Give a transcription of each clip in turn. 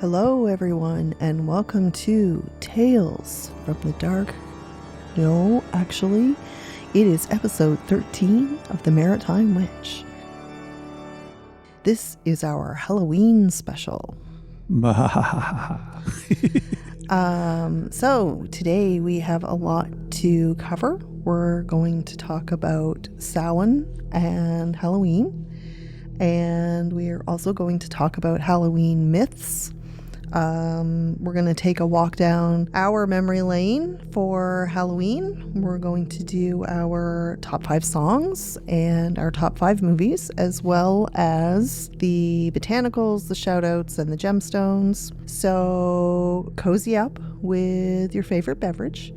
Hello everyone and welcome to Tales from the Dark. No, actually, it is episode 13 of the Maritime Witch. This is our Halloween special. So today we have a lot to cover. We're going to talk about Samhain and Halloween, and we are also going to talk about Halloween myths. We're going to take a walk down our memory lane for Halloween. We're going to do our top 5 songs and our top 5 movies, as well as the botanicals, the shout-outs, and the gemstones. So cozy up with your favorite beverage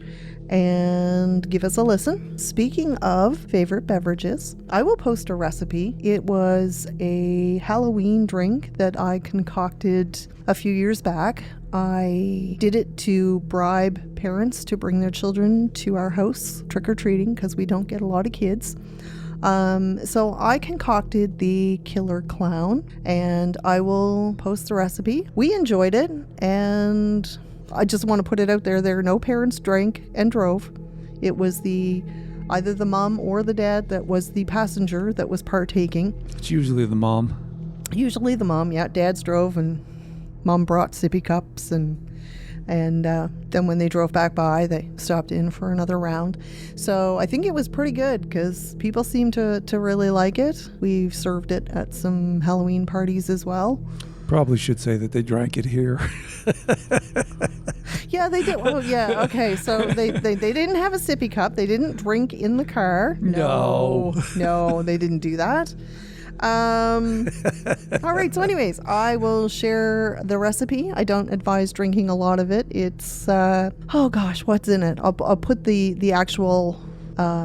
and give us a listen. Speaking of favorite beverages, I will post a recipe. It was a Halloween drink that I concocted a few years back. I did it to bribe parents to bring their children to our house trick-or-treating because we don't get a lot of kids. So I concocted the Killer Clown, and I will post the recipe. We enjoyed it, and I just want to put it out there. No parents drank and drove. It was either the mom or the dad that was the passenger that was partaking. It's usually the mom. Usually the mom, yeah. Dads drove and mom brought sippy cups, and then when they drove back by, they stopped in for another round. So I think it was pretty good because people seem to really like it. We've served it at some Halloween parties as well. Probably should say that they drank it here. Yeah, they did. Oh, yeah. Okay. So they didn't have a sippy cup. They didn't drink in the car. No, they didn't do that. All right. So anyways, I will share the recipe. I don't advise drinking a lot of it. It's, oh gosh, what's in it? I'll put the actual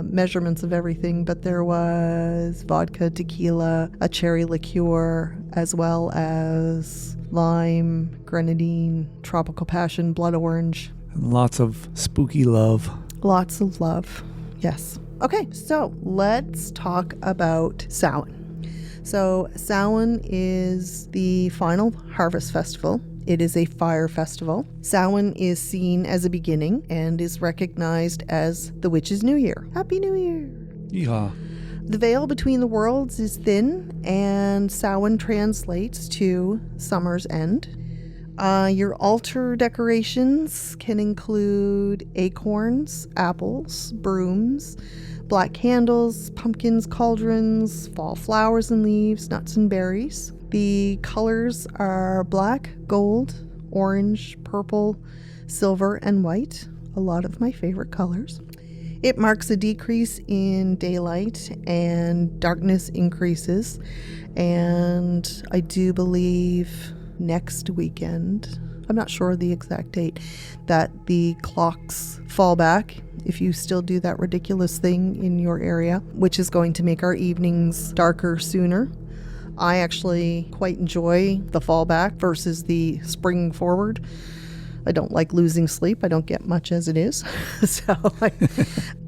measurements of everything, but there was vodka, tequila, a cherry liqueur, as well as lime, grenadine, tropical passion, blood orange. And lots of spooky love. Lots of love. Yes. Okay, so let's talk about Samhain. So Samhain is the final harvest festival. It is a fire festival. Samhain is seen as a beginning and is recognized as the witch's new year. Happy New Year! Yeehaw. The veil between the worlds is thin, and Samhain translates to summer's end. Your altar decorations can include acorns, apples, brooms, black candles, pumpkins, cauldrons, fall flowers and leaves, nuts and berries. The colors are black, gold, orange, purple, silver, and white. A lot of my favorite colors. It marks a decrease in daylight and darkness increases. And I do believe next weekend, I'm not sure the exact date, that the clocks fall back if you still do that ridiculous thing in your area, which is going to make our evenings darker sooner. I actually quite enjoy the fallback versus the spring forward. I don't like losing sleep. I don't get much as it is.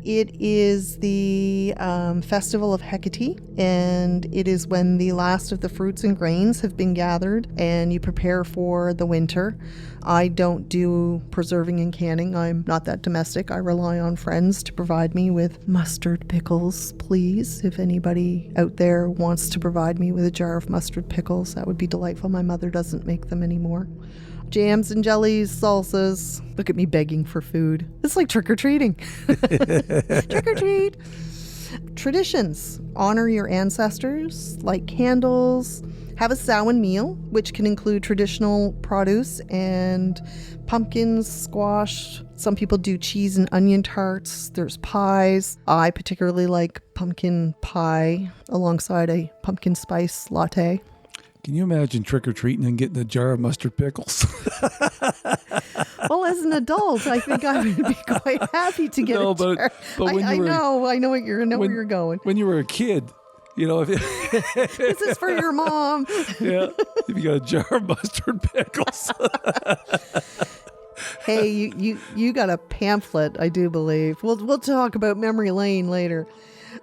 It is the festival of Hecate, and it is when the last of the fruits and grains have been gathered and you prepare for the winter. I don't do preserving and canning. I'm not that domestic. I rely on friends to provide me with mustard pickles, please. If anybody out there wants to provide me with a jar of mustard pickles, that would be delightful. My mother doesn't make them anymore. Jams and jellies, salsas. Look at me begging for food. It's like trick-or-treating. Trick-or-treat. Traditions. Honor your ancestors, light candles, have a Samhain meal, which can include traditional produce and pumpkins, squash. Some people do cheese and onion tarts. There's pies. I particularly like pumpkin pie alongside a pumpkin spice latte. Can you imagine trick-or-treating and getting a jar of mustard pickles? Well, as an adult, I think I would be quite happy to get a jar. But when I know where you're going. When you were a kid, you know, if this is for your mom. Yeah, if you got a jar of mustard pickles. Hey, you got a pamphlet, I do believe. We'll talk about memory lane later.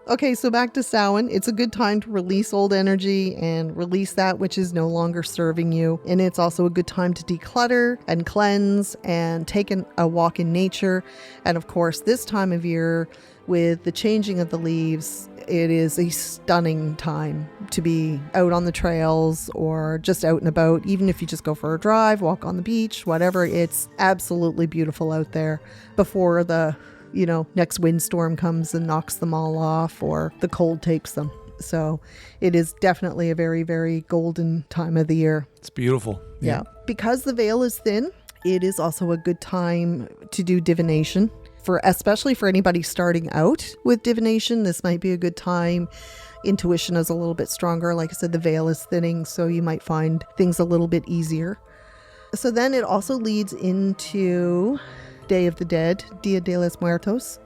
Okay, so back to Samhain. It's a good time to release old energy and release that which is no longer serving you. And it's also a good time to declutter and cleanse and take a walk in nature. And of course, this time of year, with the changing of the leaves, it is a stunning time to be out on the trails or just out and about. Even if you just go for a drive, walk on the beach, whatever, it's absolutely beautiful out there before the next windstorm comes and knocks them all off or the cold takes them. So it is definitely a very, very golden time of the year. It's beautiful. Yeah. Because the veil is thin, it is also a good time to do divination. Especially for anybody starting out with divination, this might be a good time. Intuition is a little bit stronger. Like I said, the veil is thinning, so you might find things a little bit easier. So then it also leads into Day of the Dead, Dia de los Muertos.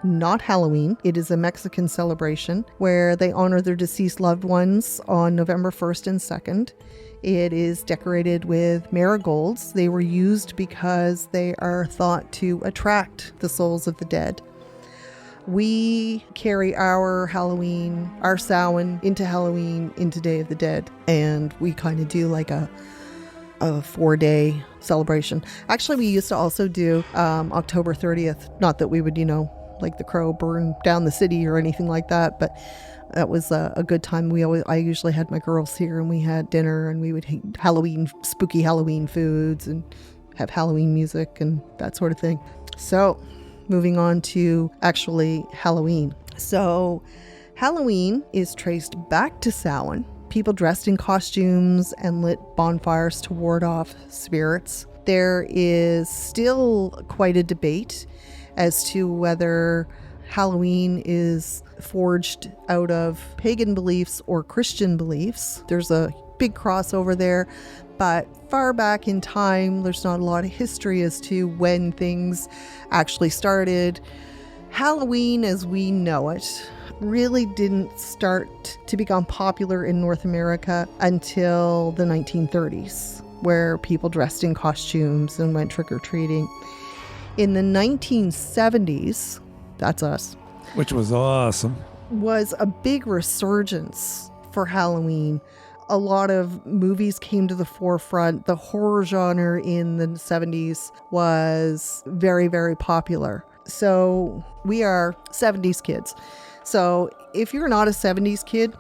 Not Halloween. It is a Mexican celebration where they honor their deceased loved ones on November 1st and 2nd. It is decorated with marigolds. They were used because they are thought to attract the souls of the dead. We carry our Halloween, our Samhain into Halloween, into Day of the Dead, and we kind of do like a 4-day celebration. Actually, we used to also do October 30th. Not that we would, like the crow burn down the city or anything like that, but that was a good time. I usually had my girls here and we had dinner and we would eat spooky Halloween foods and have Halloween music and that sort of thing. So moving on to actually Halloween. So Halloween is traced back to Samhain. People dressed in costumes and lit bonfires to ward off spirits. There is still quite a debate as to whether Halloween is forged out of pagan beliefs or Christian beliefs. There's a big crossover there, but far back in time, there's not a lot of history as to when things actually started. Halloween, as we know it, really didn't start to become popular in North America until the 1930s, where people dressed in costumes and went trick-or-treating. In the 1970s, that's us, which was awesome, was a big resurgence for Halloween. A lot of movies came to the forefront. The horror genre in the 70s was very, very popular. So we are 70s kids. So if you're not a 70s kid,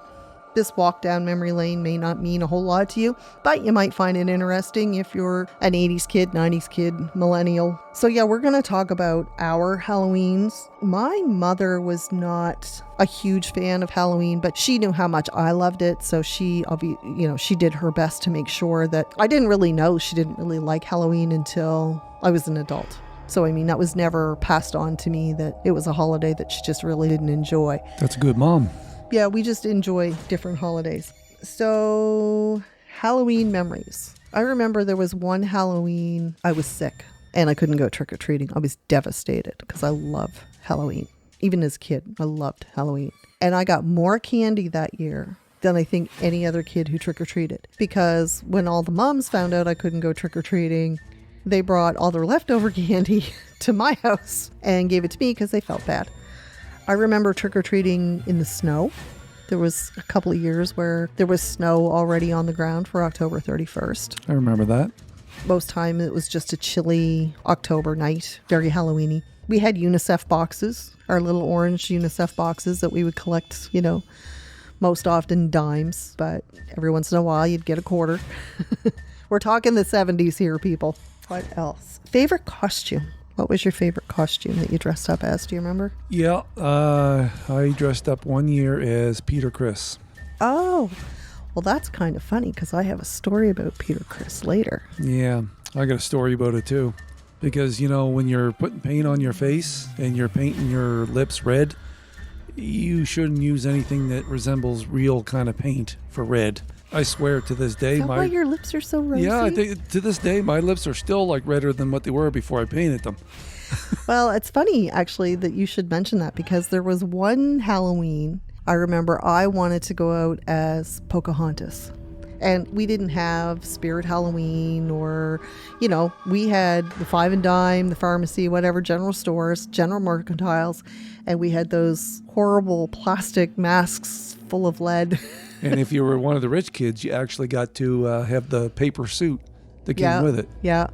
this walk down memory lane may not mean a whole lot to you, but you might find it interesting if you're an 80s kid, 90s kid, millennial. So yeah, we're going to talk about our Halloweens. My mother was not a huge fan of Halloween, but she knew how much I loved it. So she did her best to make sure that I didn't really know she didn't really like Halloween until I was an adult. So, that was never passed on to me that it was a holiday that she just really didn't enjoy. That's a good mom. Yeah, we just enjoy different holidays. So, Halloween memories. I remember there was one Halloween I was sick and I couldn't go trick-or-treating. I was devastated because I love Halloween. Even as a kid, I loved Halloween. And I got more candy that year than I think any other kid who trick-or-treated. Because when all the moms found out I couldn't go trick-or-treating, they brought all their leftover candy to my house and gave it to me because they felt bad. I remember trick-or-treating in the snow. There was a couple of years where there was snow already on the ground for October 31st. I remember that. Most time it was just a chilly October night, very Halloween-y. We had UNICEF boxes, our little orange UNICEF boxes that we would collect, most often dimes, but every once in a while you'd get a quarter. We're talking the 70s here, people. What else? Favorite costume? What was your favorite costume that you dressed up as? Do you remember? Yeah, I dressed up one year as Peter Criss. Oh, well, that's kind of funny because I have a story about Peter Criss later. Yeah, I got a story about it too. Because, when you're putting paint on your face and you're painting your lips red, you shouldn't use anything that resembles real kind of paint for red. I swear to this day, Is that why your lips are so rosy? Yeah, I think to this day, my lips are still like redder than what they were before I painted them. Well, it's funny actually that you should mention that because there was one Halloween I remember I wanted to go out as Pocahontas. And we didn't have Spirit Halloween or, we had the Five and Dime, the pharmacy, whatever, general stores, general mercantiles. And we had those horrible plastic masks full of lead. And if you were one of the rich kids, you actually got to have the paper suit that came with it. Yeah.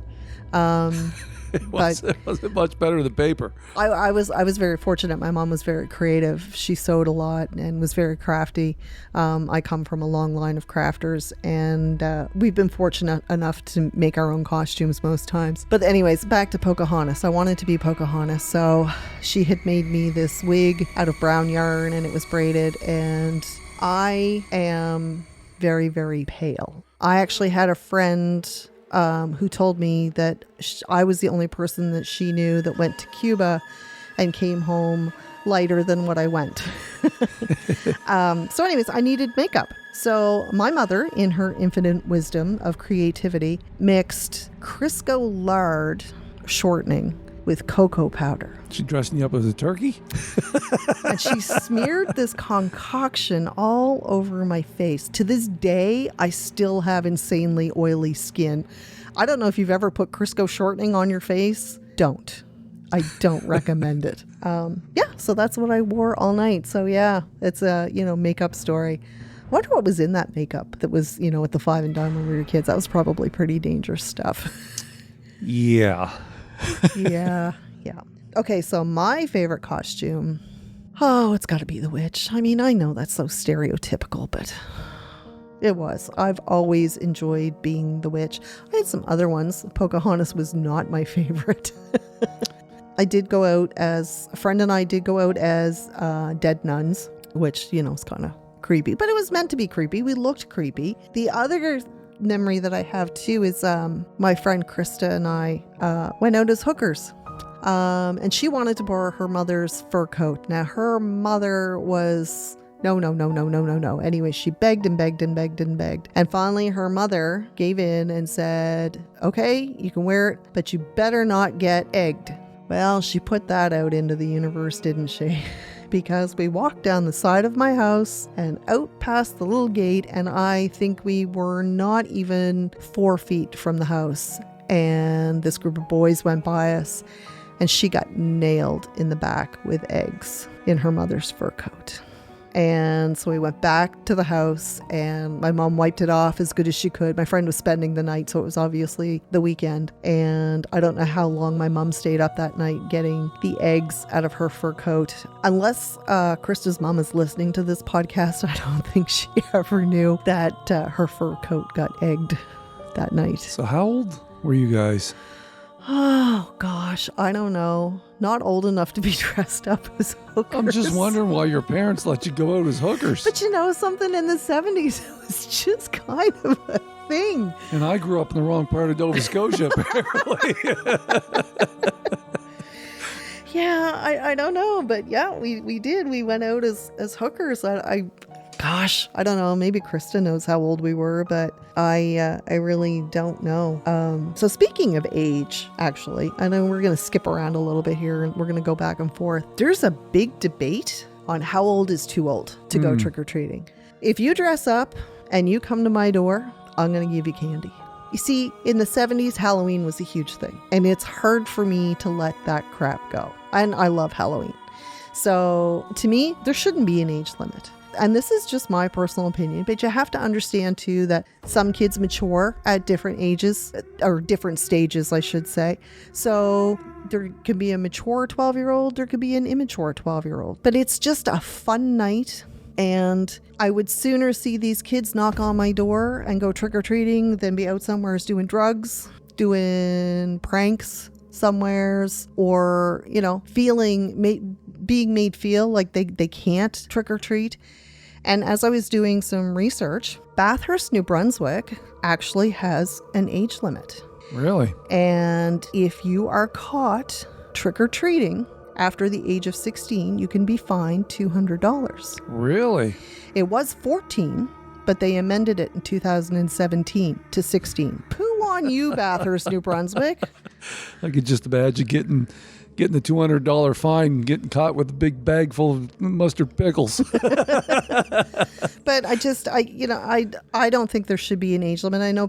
It wasn't much better than paper. I was very fortunate. My mom was very creative. She sewed a lot and was very crafty. I come from a long line of crafters, and we've been fortunate enough to make our own costumes most times. But anyways, back to Pocahontas. I wanted to be Pocahontas, so she had made me this wig out of brown yarn, and it was braided, and I am very, very pale. I actually had a friend who told me that I was the only person that she knew that went to Cuba and came home lighter than what I went. So anyways, I needed makeup. So my mother, in her infinite wisdom of creativity, mixed Crisco lard shortening with cocoa powder. She dressing you up as a turkey? And she smeared this concoction all over my face. To this day, I still have insanely oily skin. I don't know if you've ever put Crisco shortening on your face. Don't. I don't recommend it. So that's what I wore all night. So yeah, it's a, makeup story. I wonder what was in that makeup that was, at the Five and Dime when we were kids. That was probably pretty dangerous stuff. Yeah. Yeah. Okay, so my favorite costume, it's got to be the witch. I mean, I know that's so stereotypical, but it was. I've always enjoyed being the witch. I had some other ones. Pocahontas was not my favorite. I did go out as, a friend and I did go out as dead nuns, which, is kind of creepy, but it was meant to be creepy. We looked creepy. The other memory that I have too is my friend Krista and I went out as hookers. And she wanted to borrow her mother's fur coat. Now her mother was no. Anyway, she begged and begged and begged and begged. And finally her mother gave in and said, okay, you can wear it, but you better not get egged. Well, she put that out into the universe, didn't she? Because we walked down the side of my house and out past the little gate, and I think we were not even 4 feet from the house. And this group of boys went by us, and she got nailed in the back with eggs in her mother's fur coat. And so we went back to the house, and my mom wiped it off as good as she could. My friend was spending the night, so it was obviously the weekend. And I don't know how long my mom stayed up that night getting the eggs out of her fur coat. Unless Krista's mom is listening to this podcast, I don't think she ever knew that her fur coat got egged that night. So how old were you guys? Oh, gosh, I don't know. Not old enough to be dressed up as hookers. I'm just wondering why your parents let you go out as hookers. But something in the 70s, it was just kind of a thing. And I grew up in the wrong part of Nova Scotia, apparently. Yeah, I don't know. But yeah, we did. We went out as hookers. Gosh, I don't know. Maybe Krista knows how old we were, but I really don't know. So speaking of age, actually, I know we're going to skip around a little bit here and we're going to go back and forth. There's a big debate on how old is too old to go trick-or-treating. If you dress up and you come to my door, I'm going to give you candy. You see, in the 70s, Halloween was a huge thing, and it's hard for me to let that crap go. And I love Halloween. So to me, there shouldn't be an age limit. And this is just my personal opinion, but you have to understand too that some kids mature at different ages, or different stages, I should say. So there can be a mature 12-year-old, there could be an immature 12-year-old. But it's just a fun night. And I would sooner see these kids knock on my door and go trick-or-treating than be out somewhere doing drugs, doing pranks somewheres, or, being made feel like they can't trick-or-treat. And as I was doing some research, Bathurst, New Brunswick actually has an age limit. Really? And if you are caught trick-or-treating after the age of 16, you can be fined $200. Really? It was 14, but they amended it in 2017 to 16. Poo on you, Bathurst, New Brunswick. I could just imagine getting the $200 fine and getting caught with a big bag full of mustard pickles. But I don't think there should be an age limit. I know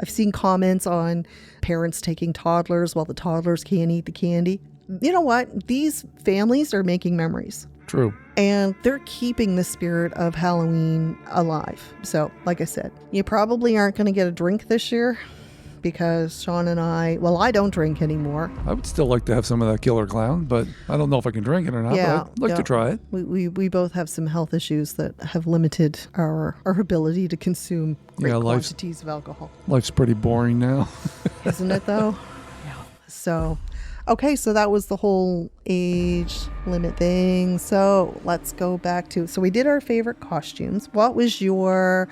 I've seen comments on parents taking toddlers while the toddlers can't eat the candy. You know what? These families are making memories. True. And they're keeping the spirit of Halloween alive. So, like I said, you probably aren't going to get a drink this year because Sean and I don't drink anymore. I would still like to have some of that killer clown, but I don't know if I can drink it or not. Yeah, but I'd like to try it. We both have some health issues that have limited our ability to consume great quantities of alcohol. Life's pretty boring now. Isn't it though? Yeah. So, okay, so that was the whole age limit thing. So let's go back to, so we did our favorite costumes. What was your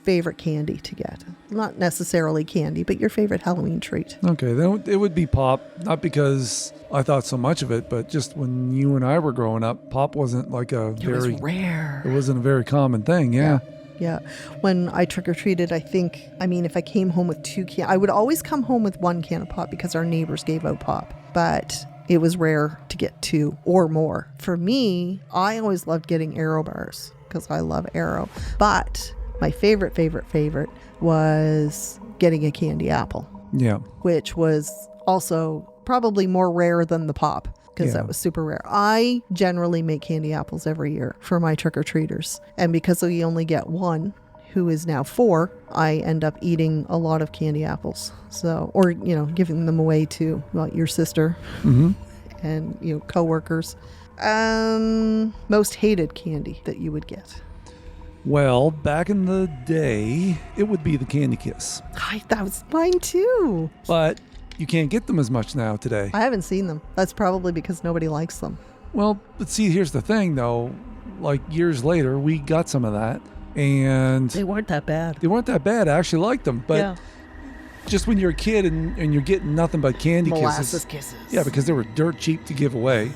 favorite candy to get? Not necessarily candy, but your favorite Halloween treat. Okay, then it would be pop, not because I thought so much of it, but just when you and I were growing up, pop wasn't like It was rare. It wasn't a very common thing, yeah. Yeah. When I trick-or-treated, if I came home with I would always come home with one can of pop because our neighbors gave out pop, but it was rare to get two or more. For me, I always loved getting Aero bars because I love Aero, but my favorite was getting a candy apple. Yeah. Which was also probably more rare than the pop because that was super rare. I generally make candy apples every year for my trick-or-treaters. And because we only get one, who is now 4, I end up eating a lot of candy apples. So, or, giving them away to your sister and, coworkers. Most hated candy that you would get. Well, back in the day, it would be the Candy Kiss. That was mine too. But you can't get them as much now today. I haven't seen them. That's probably because nobody likes them. Well, but see, here's the thing though. Like years later, we got some of that and they weren't that bad. They weren't that bad. I actually liked them. But just when you're a kid and you're getting nothing but candy molasses kisses. Yeah, because they were dirt cheap to give away.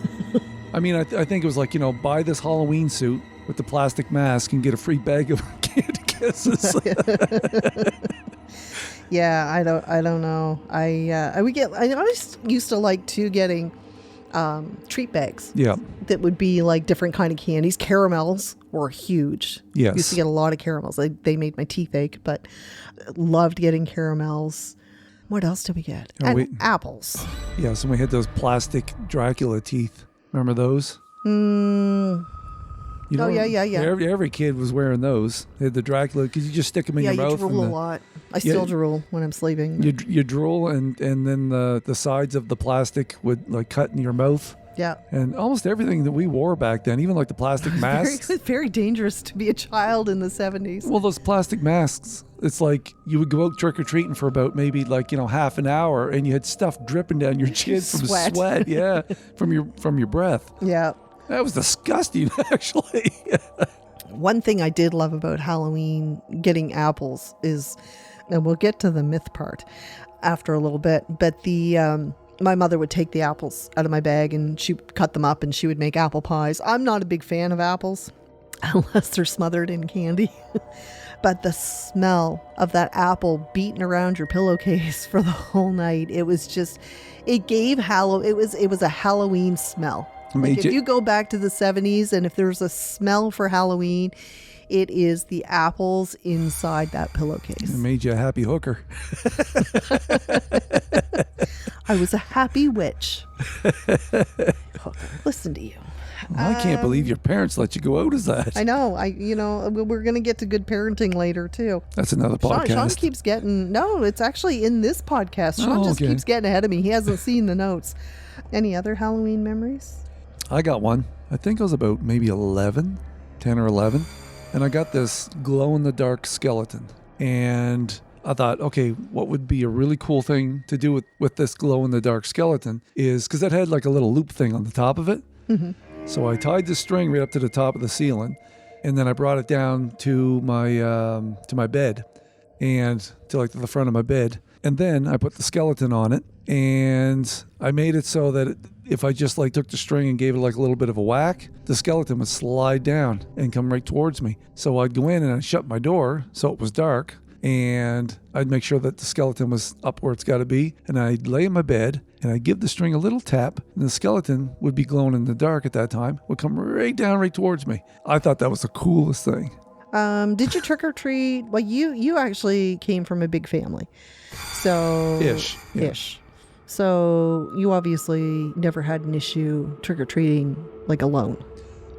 I mean, I think it was like, buy this Halloween suit with the plastic mask and get a free bag of candy kisses. Yeah, I don't know. I always used to like getting treat bags. Yeah. That would be like different kind of candies. Caramels were huge. Yes. Used to get a lot of caramels. They made my teeth ache, but loved getting caramels. What else did we get? Apples. Yeah, so we had those plastic Dracula teeth. Remember those? Yeah. Every kid was wearing those. They had the Dracula because you just stick them in your mouth. Yeah, you drool a lot. I still drool when I'm sleeping. You drool and then the sides of the plastic would like cut in your mouth. Yeah. And almost everything that we wore back then, even like the plastic masks. Very dangerous to be a child in the 70s. Well, those plastic masks, it's like you would go out trick-or-treating for about maybe half an hour and you had stuff dripping down your chin from sweat. Yeah, from your breath. Yeah. That was disgusting, actually. One thing I did love about Halloween getting apples is, and we'll get to the myth part after a little bit, but my mother would take the apples out of my bag and she would cut them up and she would make apple pies. I'm not a big fan of apples unless they're smothered in candy. But the smell of that apple beating around your pillowcase for the whole night, it was a Halloween smell. Like if you go back to the 70s and if there's a smell for Halloween, it is the apples inside that pillowcase. It made you a happy hooker. I was a happy witch. Hooker. Listen to you. Well, I can't believe your parents let you go out as that. I know. We're going to get to good parenting later too. That's another podcast. Sean keeps getting, no, it's actually in this podcast. Sean keeps getting ahead of me. He hasn't seen the notes. Any other Halloween memories? I got one. I think I was about maybe 10 or 11. And I got this glow-in-the-dark skeleton. And I thought, okay, what would be a really cool thing to do with this glow-in-the-dark skeleton is, because it had like a little loop thing on the top of it. Mm-hmm. So I tied the string right up to the top of the ceiling. And then I brought it down to my bed and to the front of my bed. And then I put the skeleton on it. And I made it so that if I just took the string and gave it a little bit of a whack, the skeleton would slide down and come right towards me. So I'd go in and I'd shut my door so it was dark. and I'd make sure that the skeleton was up where it's got to be, and I'd lay in my bed, and I'd give the string a little tap, and the skeleton would be glowing in the dark at that time, would come right down right towards me. I thought that was the coolest thing. Did you trick or treat? Well, you actually came from a big family, so Ish. Yeah. So you obviously never had an issue trick or treating like alone.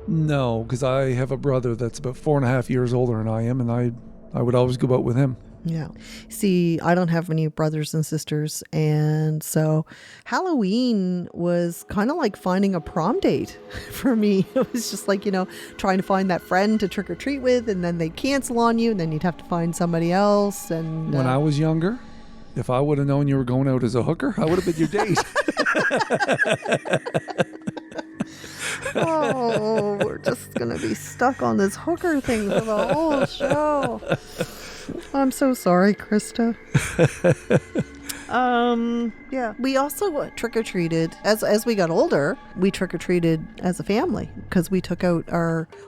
No, because I have a brother that's about 4.5 years older than I am, and I would always go out with him. Yeah. See, I don't have any brothers and sisters, and so Halloween was kind of like finding a prom date for me. It was just like, trying to find that friend to trick or treat with, and then they'd cancel on you, and then you'd have to find somebody else. And when I was younger, if I would have known you were going out as a hooker, I would have been your date. Oh, we're just going to be stuck on this hooker thing for the whole show. I'm so sorry, Krista. Yeah. We also trick-or-treated. As we got older, we trick-or-treated as a family because we took out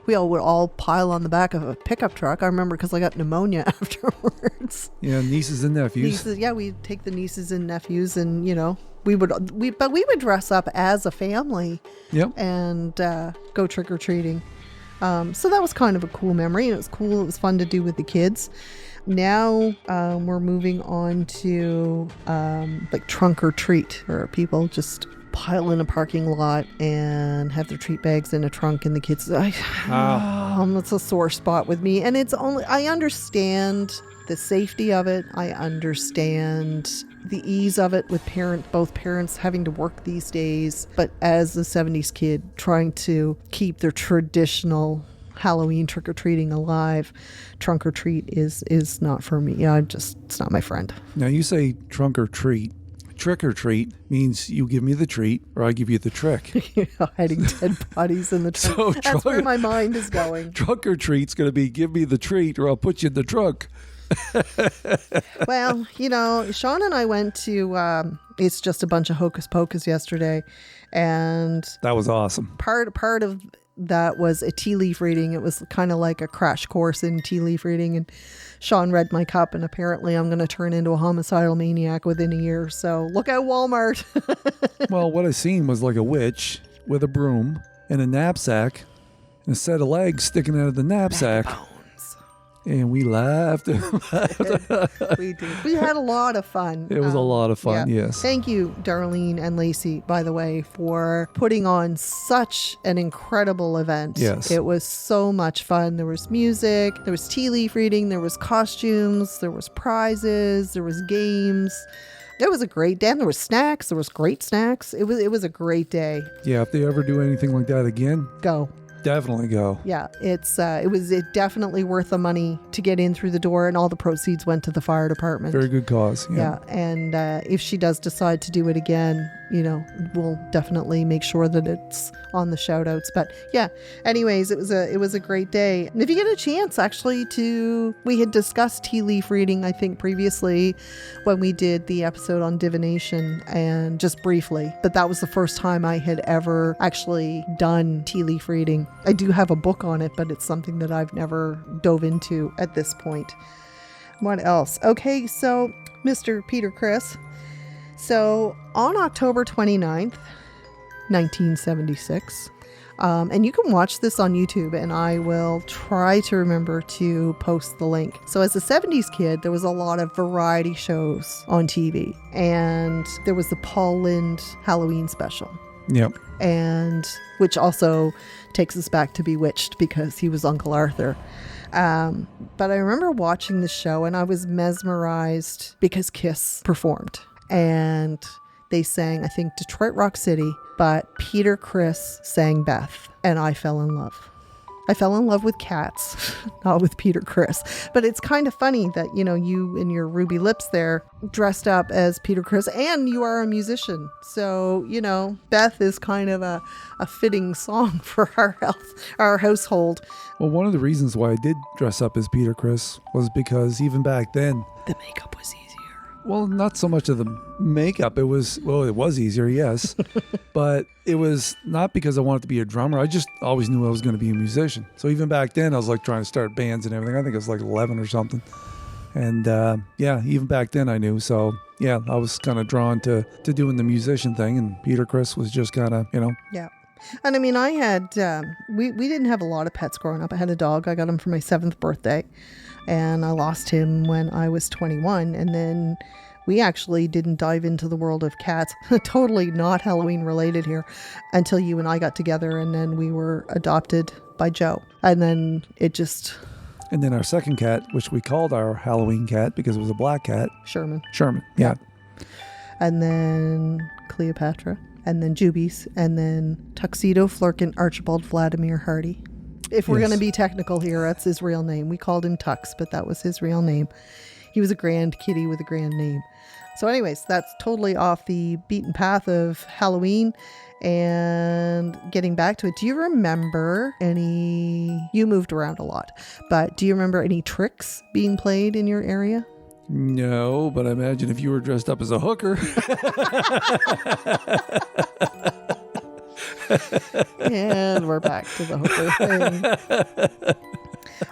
we all would all pile on the back of a pickup truck. I remember because I got pneumonia afterwards. Yeah, nieces and nephews. We'd take the nieces and nephews and, we would dress up as a family. Yep. And go trick-or-treating. So that was kind of a cool memory, and it was cool. It was fun to do with the kids. Now we're moving on to like trunk or treat, where people just pile in a parking lot and have their treat bags in a trunk, and the kids, it's a sore spot with me. And I understand the safety of it. I understand the ease of it with both parents having to work these days. But as a 70s kid trying to keep their traditional Halloween trick-or-treating alive, trunk or treat is not for me. It's not my friend. Now you say trunk or treat. Trick or treat means you give me the treat or I give you the trick. Hiding dead bodies in the trunk. So that's where my mind is going. Trunk or treat's going to be give me the treat or I'll put you in the trunk. Well, Sean and I went to It's Just a Bunch of Hocus Pocus yesterday, and that was awesome. Part of that was a tea leaf reading. It was kind of like a crash course in tea leaf reading, and Sean read my cup, and apparently I'm going to turn into a homicidal maniac within a year. So look out, Walmart. Well, what I seen was like a witch with a broom and a knapsack and a set of legs sticking out of the knapsack. And we laughed. We did. We had a lot of fun. It was a lot of fun, yes. Thank you, Darlene and Lacey, by the way, for putting on such an incredible event. Yes. It was so much fun. There was music, there was tea leaf reading, there was costumes, there was prizes, there was games. It was a great day. And there was snacks. There was great snacks. It was a great day. Yeah, if they ever do anything like that again, go. Definitely go. Yeah, it was definitely worth the money to get in through the door, and all the proceeds went to the fire department. Very good cause. Yeah, and if she does decide to do it again, we'll definitely make sure that it's on the shout outs. But yeah, anyways, it was a great day. And if you get a chance, actually, we had discussed tea leaf reading, I think previously when we did the episode on divination, and just briefly, but that was the first time I had ever actually done tea leaf reading. I do have a book on it, but it's something that I've never dove into at this point. What else? Okay, so Mr. Peter Criss. So on October 29th, 1976, and you can watch this on YouTube, and I will try to remember to post the link. So as a 70s kid, there was a lot of variety shows on TV, and there was the Paul Lynde Halloween special. Yep. And which also takes us back to Bewitched because he was Uncle Arthur. But I remember watching the show and I was mesmerized because Kiss performed. And they sang, I think, Detroit Rock City, but Peter Criss sang Beth, and I fell in love. I fell in love with cats, not with Peter Criss. But it's kind of funny that, you and your ruby lips there dressed up as Peter Criss, and you are a musician. So, Beth is kind of a fitting song for our household. Well, one of the reasons why I did dress up as Peter Criss was because even back then, the makeup was easier. Well, not so much of the makeup. It was easier, yes. But it was not because I wanted to be a drummer. I just always knew I was going to be a musician. So even back then, I was like trying to start bands and everything. I think I was like 11 or something. And yeah, even back then I knew. So yeah, I was kind of drawn to doing the musician thing, and Peter Criss was just kind of, Yeah. And I mean, I had, we didn't have a lot of pets growing up. I had a dog. I got him for my 7th birthday, and I lost him when I was 21. And then we actually didn't dive into the world of cats, totally not Halloween related here, until you and I got together, and then we were adopted by Joe. And then it just... And then our second cat, which we called our Halloween cat because it was a black cat. Sherman. Yeah. And then Cleopatra. And then Jubies, and then Tuxedo Flurkin Archibald Vladimir Hardy. If we're going to be technical here, that's his real name. We called him Tux, but that was his real name. He was a grand kitty with a grand name. So anyways, that's totally off the beaten path of Halloween. And getting back to it, do you remember you moved around a lot, but do you remember any tricks being played in your area? No, but I imagine if you were dressed up as a hooker. And we're back to the hooker thing.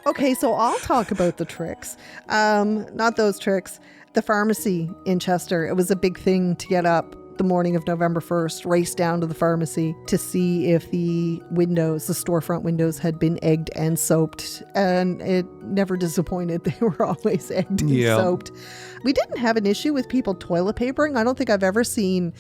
Okay, so I'll talk about the tricks. Not those tricks. The pharmacy in Chester. It was a big thing to get up the morning of November 1st, race down to the pharmacy to see if the storefront windows had been egged and soaped. And it never disappointed. They were always egged and soaped. We didn't have an issue with people toilet papering. I don't think I've ever seen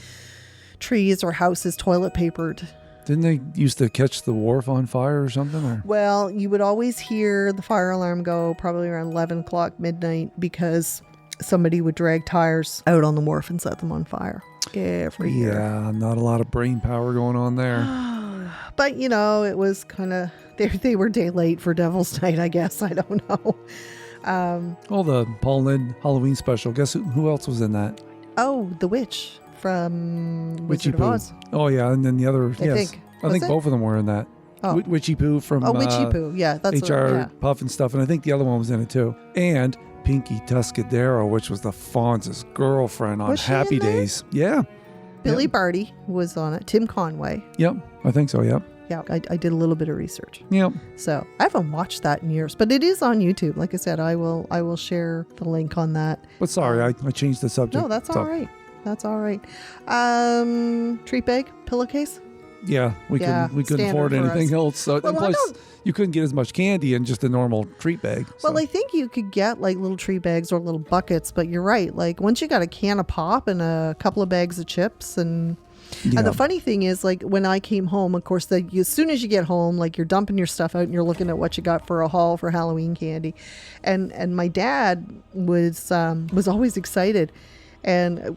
trees or houses toilet papered. Didn't they used to catch the wharf on fire or something? Or? Well, you would always hear the fire alarm go probably around 11 o'clock midnight because somebody would drag tires out on the wharf and set them on fire. Every year. Yeah, not a lot of brain power going on there. But, it was kind of, they were day late for Devil's Night, I guess. I don't know. The Paul Lynde Halloween special. Guess who else was in that? Oh, the witch from Wizard of Oz. Oh, yeah. And then the other, I think both of them were in that. Oh. Witchy Poo from Witchy Poo. Yeah, that's HR Puff and stuff. And I think the other one was in it too. And Pinky Tuscadero, which was the Fonz's girlfriend on Happy Days. Yeah. Billy Barty was on it. Tim Conway. Yep. I think so. Yep. Yeah. I did a little bit of research. Yep. So I haven't watched that in years, but it is on YouTube. Like I said, I will share the link on that. But sorry, I changed the subject. No, that's all right. That's all right. Treat bag, pillowcase. Yeah, we couldn't afford anything else. So, and plus, you couldn't get as much candy in just a normal treat bag. So. Well, I think you could get like little treat bags or little buckets, but you're right. Like once you got a can of pop and a couple of bags of chips and the funny thing is, like when I came home, of course, as soon as you get home, like you're dumping your stuff out and you're looking at what you got for a haul for Halloween candy, and my dad was always excited. And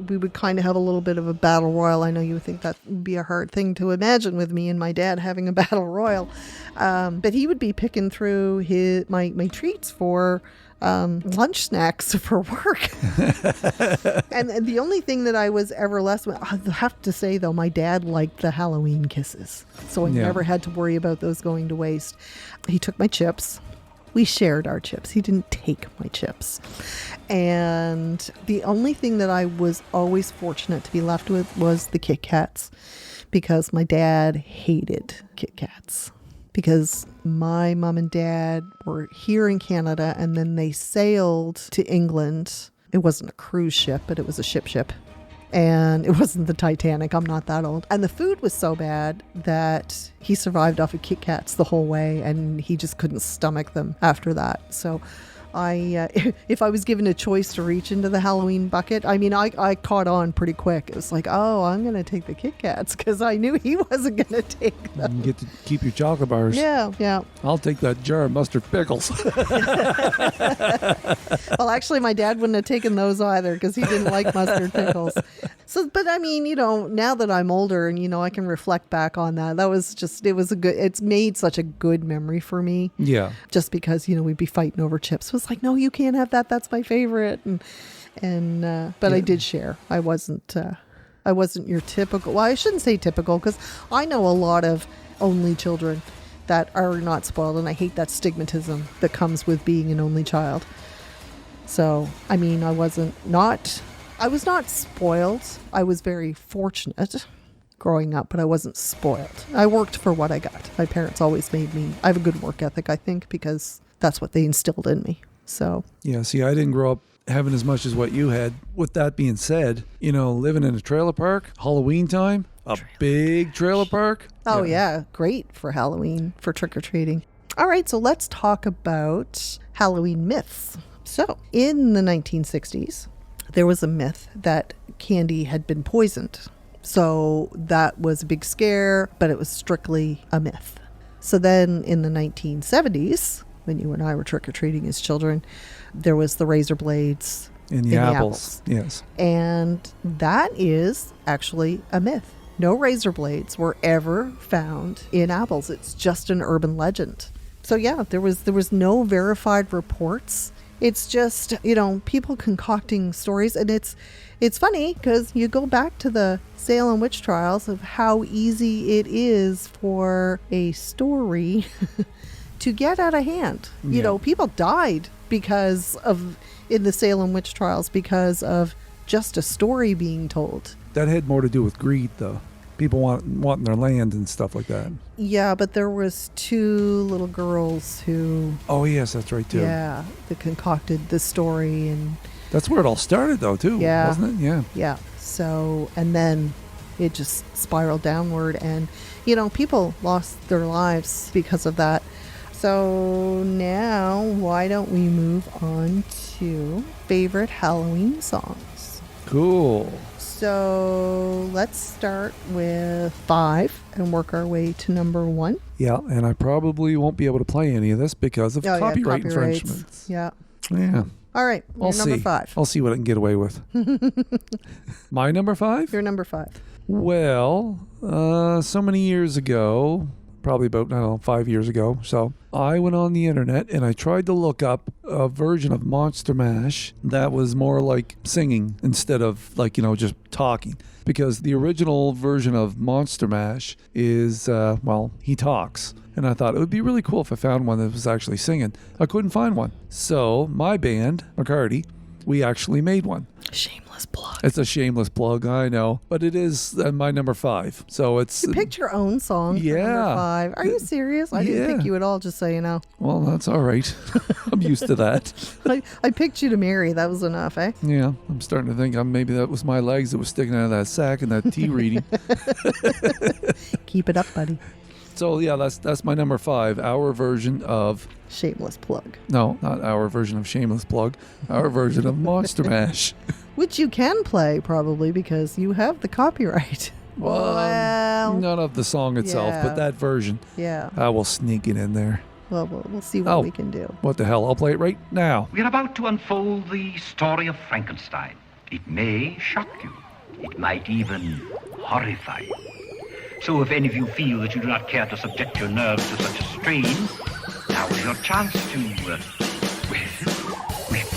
we would kind of have a little bit of a battle royal. I know you would think that would be a hard thing to imagine with me and my dad having a battle royal. But he would be picking through my treats for lunch snacks for work. And the only thing that I was ever less with, I have to say though, my dad liked the Halloween kisses. So I never had to worry about those going to waste. He took my chips. We shared our chips. He didn't take my chips. And the only thing that I was always fortunate to be left with was the Kit Kats, because my dad hated Kit Kats. Because my mom and dad were here in Canada and then they sailed to England. It wasn't a cruise ship, but it was a ship. And it wasn't the Titanic. I'm not that old. And the food was so bad that he survived off of Kit Kats the whole way, and he just couldn't stomach them after that. So if I was given a choice to reach into the Halloween bucket, I mean, I caught on pretty quick. It was like, oh, I'm going to take the Kit Kats because I knew he wasn't going to take them. You get to keep your chocolate bars. Yeah. I'll take that jar of mustard pickles. Well, actually, my dad wouldn't have taken those either because he didn't like mustard pickles. So, but I mean, now that I'm older and, I can reflect back on that, it's made such a good memory for me. Yeah. Just because, we'd be fighting over chips. It was like, no, you can't have that. That's my favorite. But I did share. I wasn't your typical, well, I shouldn't say typical because I know a lot of only children that are not spoiled. And I hate that stigmatism that comes with being an only child. So, I mean, I was not spoiled. I was very fortunate growing up, but I wasn't spoiled. I worked for what I got. My parents always made me, I have a good work ethic, I think, because that's what they instilled in me. So, Yeah, see, I didn't grow up having as much as what you had. With that being said, living in a trailer park, Halloween time, big trailer park. oh yeah, great for Halloween, for trick-or-treating. All right, so let's talk about Halloween myths. So, in the 1960s, there was a myth that candy had been poisoned. So that was a big scare, but it was strictly a myth. So then in the 1970s, when you and I were trick-or-treating as children, there was the razor blades In the apples. Yes. And that is actually a myth. No razor blades were ever found in apples. It's just an urban legend. So yeah, there was no verified reports. It's just, people concocting stories. And it's funny because you go back to the Salem witch trials of how easy it is for a story to get out of hand. Yeah. People died in the Salem witch trials because of just a story being told. That had more to do with greed, though. People wanting their land and stuff like that. Yeah, but there was 2 little girls who... Oh, yes, that's right, too. Yeah, that concocted the story. And that's where it all started, though, too, wasn't it? Yeah. Yeah. So, and then it just spiraled downward. And, people lost their lives because of that. So now, why don't we move on to favorite Halloween songs? Cool. So let's start with 5 and work our way to number 1. Yeah, and I probably won't be able to play any of this because of copyright infringements. Yeah. Yeah. All right. I'll Number see. 5. I'll see what I can get away with. My number 5? Your number 5. Well, so many years ago, probably about, 5 years ago. So I went on the internet and I tried to look up a version of Monster Mash that was more like singing instead of just talking. Because the original version of Monster Mash is, he talks. And I thought it would be really cool if I found one that was actually singing. I couldn't find one. So my band, McCarty, we actually made one. Shameless plug. It's a shameless plug, I know. But it is my number 5. So it's... You picked your own song for number 5. Are you serious? I didn't pick you at all, just so you know. Well, that's all right. I'm used to that. I picked you to marry. That was enough, eh? Yeah. I'm starting to think maybe that was my legs that was sticking out of that sack and that tea reading. Keep it up, buddy. So, yeah, that's my number 5. Our version of... Shameless plug. No, not our version of Shameless Plug. Our version of Monster Mash. Which you can play, probably, because you have the copyright. Well, none of the song itself, but that version. Yeah. I will sneak it in there. Well, we'll see what we can do. What the hell? I'll play it right now. We're about to unfold the story of Frankenstein. It may shock you. It might even horrify you. So if any of you feel that you do not care to subject your nerves to such a strain, now is your chance to,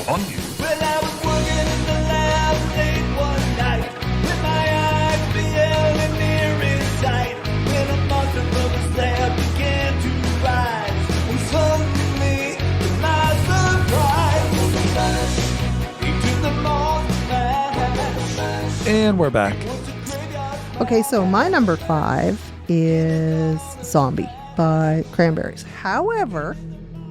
warn you. Well, I was working in the lab late one night, with my eyes beheld a near sight, when a monster from the slab began to rise, and suddenly, to my surprise, into the monster mash. And we're back. Okay, so my number 5 is Zombie by Cranberries. However,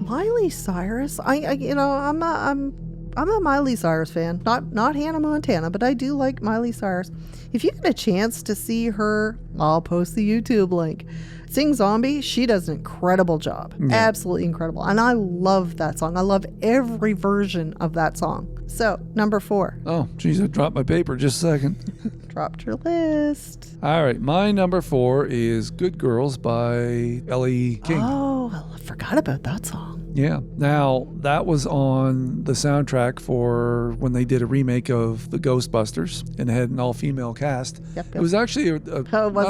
Miley Cyrus, I'm a Miley Cyrus fan. Not Hannah Montana, but I do like Miley Cyrus. If you get a chance to see her, I'll post the YouTube link. Sing Zombie, she does an incredible job. Yeah. Absolutely incredible. And I love that song. I love every version of that song. So, number 4. Oh, geez, I dropped my paper just a second. Dropped your list. All right, my number 4 is Good Girls by Ellie King. Oh, I forgot about that song. Yeah. Now, that was on the soundtrack for when they did a remake of the Ghostbusters and had an all-female cast. Yep. It was actually not a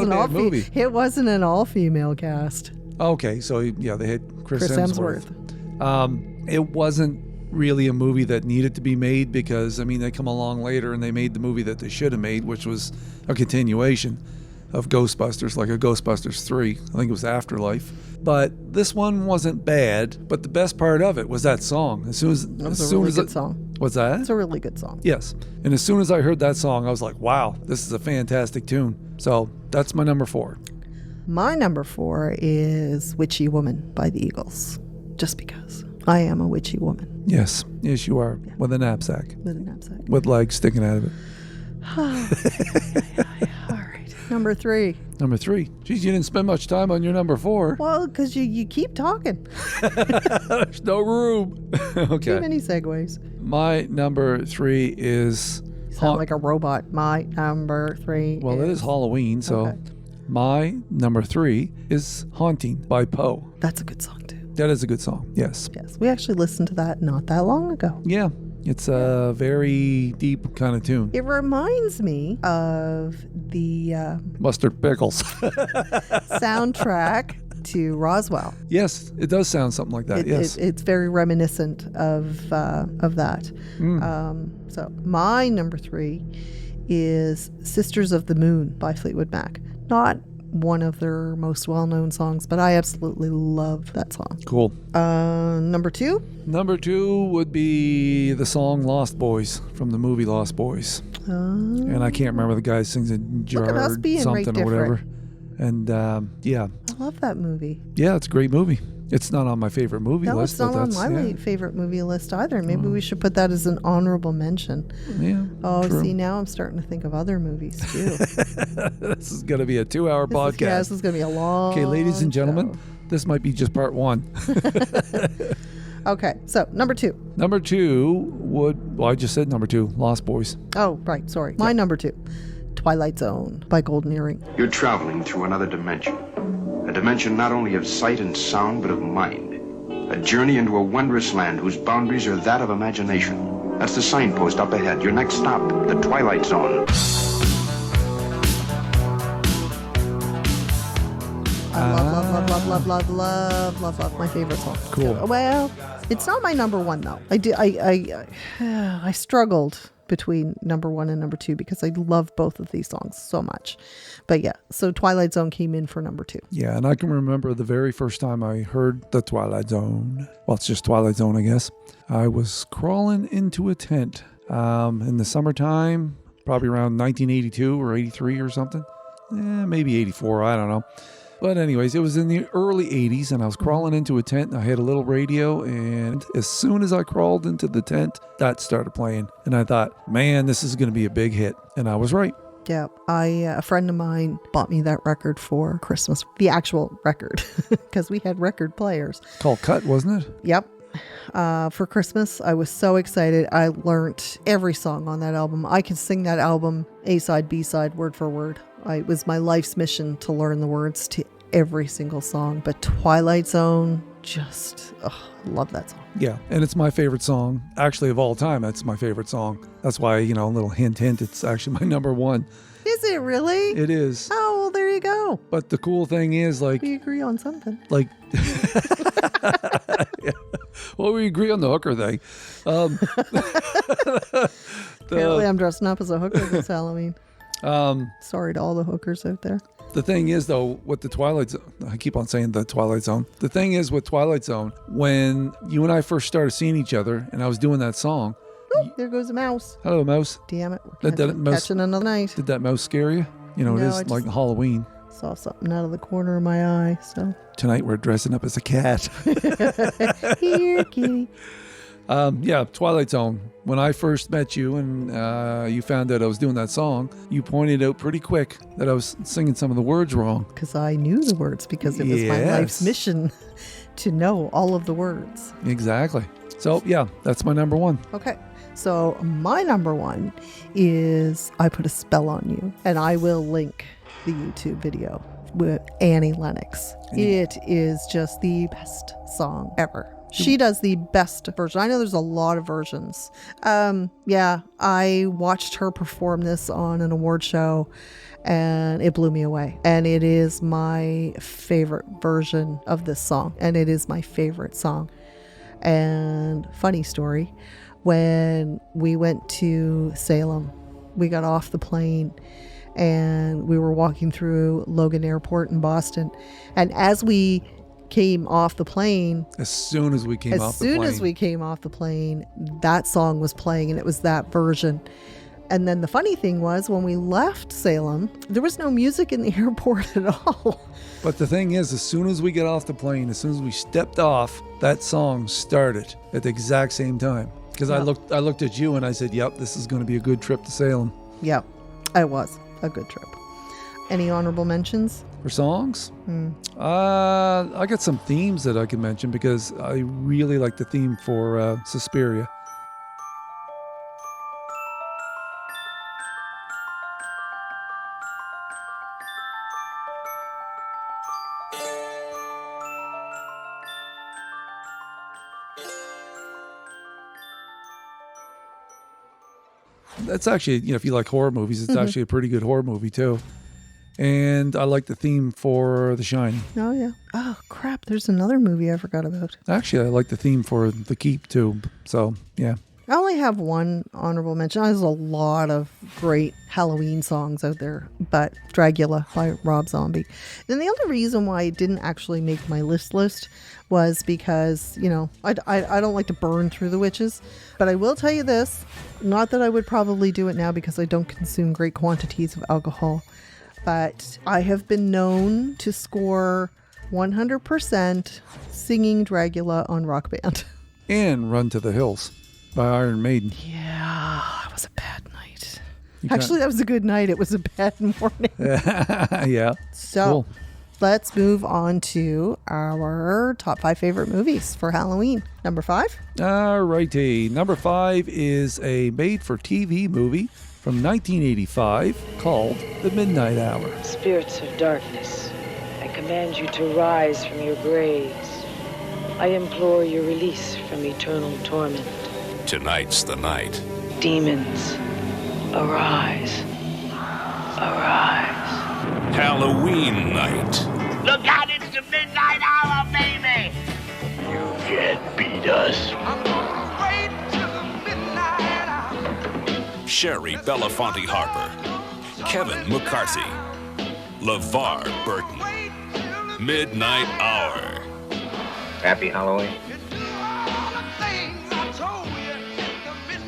bad movie. It wasn't an all-female cast. Okay, so yeah, they had Chris Hemsworth. It wasn't really a movie that needed to be made because, they come along later and they made the movie that they should have made, which was a continuation of Ghostbusters, like a Ghostbusters 3. I think it was Afterlife. But this one wasn't bad, but the best part of it was that song. It was a really good song. What's that? It's a really good song. Yes. And as soon as I heard that song, I was like, wow, this is a fantastic tune. So that's my number 4. My number 4 is Witchy Woman by the Eagles. Just because. I am a witchy woman Yes, you are. With a knapsack, with a knapsack. with legs sticking out of it. All right. Number 3. Number 3. Geez, you didn't spend much time on your number 4. Well, because you keep talking. There's no room. Okay. Too many segues. My number 3 is... You sound like a robot. My number 3 Well, it is Halloween, so... Okay. My number 3 is Haunting by Poe. That's a good song, too. That is a good song, yes. Yes, we actually listened to that not that long ago. Yeah, it's a very deep kind of tune. It reminds me of the Mustard pickles. soundtrack to Roswell. Yes, it does sound something like that, yes. It's very reminiscent of that. So my number 3 is Sisters of the Moon by Fleetwood Mac. Not one of their most well-known songs, but I absolutely love that song. Cool. Number 2? Number 2 would be the song Lost Boys from the movie Lost Boys. And I can't remember the guy sings it, Look at us Gerard being right something or whatever. different. And yeah. I love that movie. Yeah, it's a great movie. It's not on my favorite movie No, list. it's not but on that's, my favorite movie list either. Maybe we should put that as an honorable mention. Yeah. Oh, true. see, now I'm starting to think of other movies too. This is going to be a 2-hour podcast. This is going to be a long. Okay, ladies and gentlemen, this might be just part 1. Okay, so number 2. Number 2 I just said number 2, Lost Boys. Oh, right, sorry. My number 2, Twilight Zone by Golden Earring. You're traveling through another dimension. A dimension not only of sight and sound, but of mind. A journey into a wondrous land whose boundaries are that of imagination. That's the signpost up ahead. Your next stop, the Twilight Zone. I love my favorite song. Cool. Well, it's not my number 1 though. I struggled between number 1 and number 2 because I love both of these songs so much. But yeah, so Twilight Zone came in for number 2. Yeah, and I can remember the very first time I heard the Twilight Zone. Well, it's just Twilight Zone, I guess. I was crawling into a tent in the summertime, probably around 1982 or 83 or something. Maybe 84, I don't know. But anyways, it was in the early 80s, and I was crawling into a tent, and I had a little radio, and as soon as I crawled into the tent, that started playing. And I thought, man, this is going to be a big hit. And I was right. Yeah, a friend of mine bought me that record for Christmas, the actual record, because we had record players. Called Cut, wasn't it? Yep. For Christmas, I was so excited. I learned every song on that album. I could sing that album A-side, B-side, word for word. It was my life's mission to learn the words to every single song. But Twilight Zone, love that song. Yeah, and it's my favorite song. Actually, of all time, that's my favorite song. That's why, a little hint, it's actually my number 1. Is it really? It is. Oh, well, there you go. But the cool thing is, We agree on something. Yeah. Well, we agree on the hooker thing. Apparently, I'm dressing up as a hooker this Halloween. Sorry to all the hookers out there. The thing is, though, with the Twilight Zone, I keep on saying the Twilight Zone. The thing is with Twilight Zone, when you and I first started seeing each other, and I was doing that song. Oh, there goes a mouse. Hello, mouse. Damn it. Did that mouse- Catching another night. Did that mouse scare you? It No, is I just- like Halloween. Saw something out of the corner of my eye, so. Tonight we're dressing up as a cat. Here, kitty. Yeah, Twilight Zone. When I first met you and you found out I was doing that song, you pointed out pretty quick that I was singing some of the words wrong. Because I knew the words, because it was my life's Yes. mission to know all of the words. Exactly. So, yeah, that's my number 1. Okay. So my number 1 is I Put a Spell on You. And I will link the YouTube video with Annie Lennox. It is just the best song ever. She does the best version. I know there's a lot of versions. Yeah, I watched her perform this on an award show and it blew me away. And it is my favorite version of this song. And it is my favorite song. And funny story, when we went to Salem, we got off the plane and we were walking through Logan Airport in Boston. And as we came off the plane, As soon as we came off the plane. that song was playing, and it was that version. And then the funny thing was, when we left Salem, there was no music in the airport at all. But the thing is, as soon as we get off the plane, as soon as we stepped off, that song started at the exact same time. Because I looked at you and I said, yep, this is going to be a good trip to Salem. Yep, it was a good trip. Any honorable mentions? For songs? I got some themes that I can mention because I really like the theme for Suspiria. That's actually, if you like horror movies, it's actually a pretty good horror movie too. And I like the theme for The Shining. Oh, yeah. Oh, crap. There's another movie I forgot about. Actually, I like the theme for The Keep too. So, yeah. I only have one honorable mention. There's a lot of great Halloween songs out there, but Dragula by Rob Zombie. And the only reason why it didn't actually make my list was because, I don't like to burn through the witches. But I will tell you this, not that I would probably do it now because I don't consume great quantities of alcohol, but I have been known to score 100% singing Dragula on Rock Band. And Run to the Hills by Iron Maiden. Yeah, it was a bad night. Actually, that was a good night. It was a bad morning. Yeah. So, cool. Let's move on to our top 5 favorite movies for Halloween. Number 5? All righty. Number 5 is a made-for-TV movie from 1985 called The Midnight Hour. Spirits of darkness, I command you to rise from your graves. I implore your release from eternal torment. Tonight's the night. Demons, arise. Arise. Halloween night. Look out, it's the midnight hour, baby! You can't beat us. I'm gonna wait till the midnight hour. Sherry Belafonte Harper. Kevin McCarthy. LeVar Burton. Midnight Hour. Happy Halloween.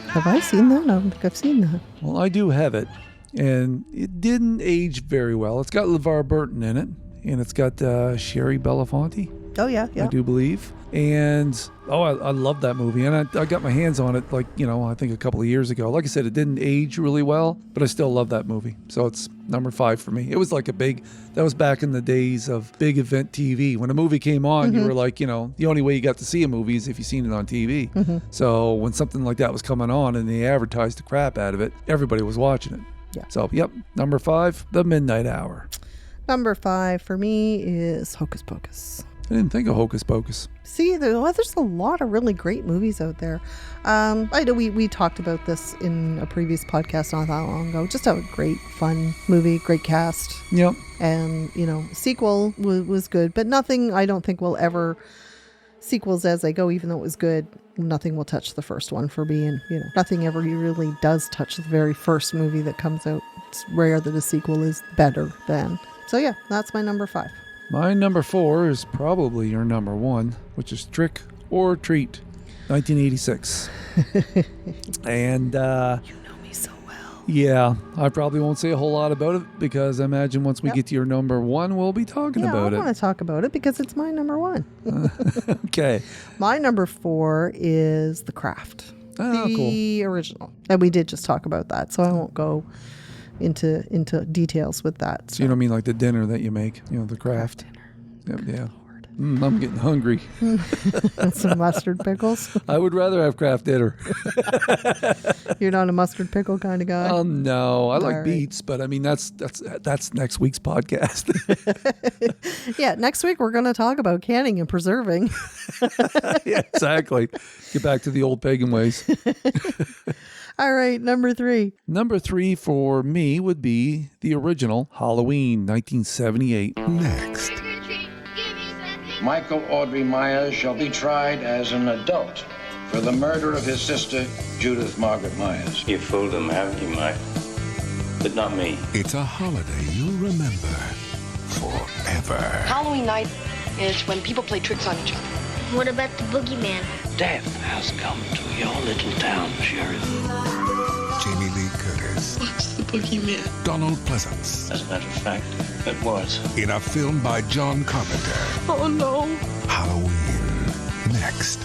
Have I seen that? I don't think I've seen that. Well, I do have it, and it didn't age very well. It's got LeVar Burton in it, and it's got Sherry Belafonte, Oh, yeah. I do believe. And, I love that movie, and I got my hands on it, I think a couple of years ago. Like I said, it didn't age really well, but I still love that movie. So it's number 5 for me. It was like that was back in the days of big event TV. When a movie came on, you were like, the only way you got to see a movie is if you seen it on TV. So when something like that was coming on and they advertised the crap out of it, everybody was watching it. Yeah. So, yep, number 5, The Midnight Hour. Number 5 for me is Hocus Pocus. I didn't think of Hocus Pocus. See, there's a lot of really great movies out there. I know we talked about this in a previous podcast not that long ago. Just a great, fun movie, great cast. Yep. And, sequel was good, but nothing I don't think will ever, sequels as they go, even though it was good, nothing will touch the first one for being, nothing ever really does touch the very first movie that comes out. It's rare that a sequel is better than. So yeah, that's my number 5. My number 4 is probably your number 1, which is Trick or Treat, 1986. And, You know me so well. yeah, I probably won't say a whole lot about it because I imagine once we get to your number 1, we'll be talking about I it. want to talk about it because it's my number 1. Okay. My number 4 is The Craft. Oh, the original. And we did just talk about that, so I won't go into details with that. So you don't mean like the dinner that you make, the craft. dinner. Yeah. I'm getting hungry. And some mustard pickles. I would rather have craft dinner. You're not a mustard pickle kind of guy? No, I like right. beets, but I mean that's next week's podcast. Yeah, next week we're going to talk about canning and preserving. Yeah, exactly. Get back to the old pagan ways. All right, number 3. Number 3 for me would be the original Halloween, 1978. Next. Michael Audrey Myers shall be tried as an adult for the murder of his sister, Judith Margaret Myers. You fooled him, haven't you, Mike? But not me. It's a holiday you'll remember forever. Halloween night is when people play tricks on each other. What about the boogeyman? Death has come to your little town, Sheriff. Jamie Lee Curtis. boogeyman? Donald Pleasance. As a matter of fact, it was. In a film by John Carpenter. Oh no. Halloween. Next.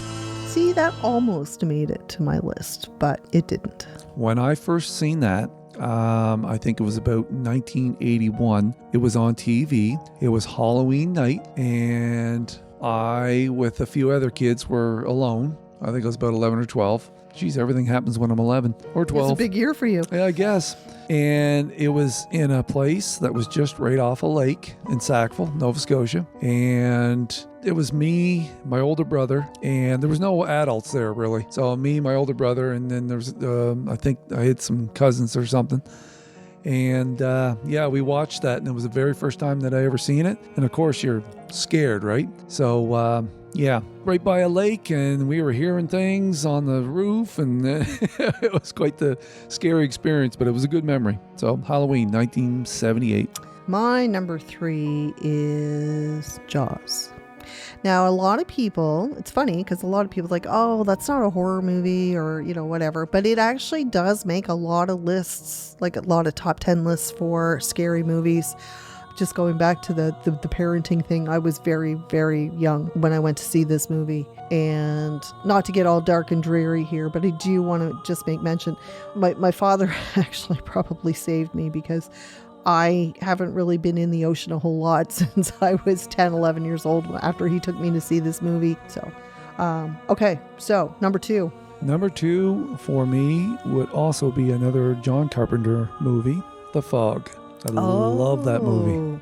See, that almost made it to my list, but it didn't. When I first seen that, I think it was about 1981. It was on TV. It was Halloween night, and I, with a few other kids, were alone. I think I was about 11 or 12. Geez, everything happens when I'm 11 or 12. It's a big year for you. Yeah, I guess. And it was in a place that was just right off a lake in Sackville, Nova Scotia. And it was me, my older brother, and there was no adults there really. So me, my older brother, and then there was, I think I had some cousins or something. And yeah, we watched that, and it was the very first time that I ever seen it. And of course, you're scared, right? So yeah, right by a lake, and we were hearing things on the roof, and it was quite the scary experience, but it was a good memory. So Halloween, 1978. My number 3 is Jaws. Now, a lot of people, it's funny because a lot of people are like, oh, that's not a horror movie or, you know, whatever. But it actually does make a lot of lists, like a lot of top 10 lists for scary movies. Just going back to the parenting thing, I was very, very young when I went to see this movie. And not to get all dark and dreary here, but I do want to just make mention. My father actually probably saved me because I haven't really been in the ocean a whole lot since I was 10, 11 years old after he took me to see this movie. So, okay. So, number 2. Number 2 for me would also be another John Carpenter movie, The Fog. I love that movie.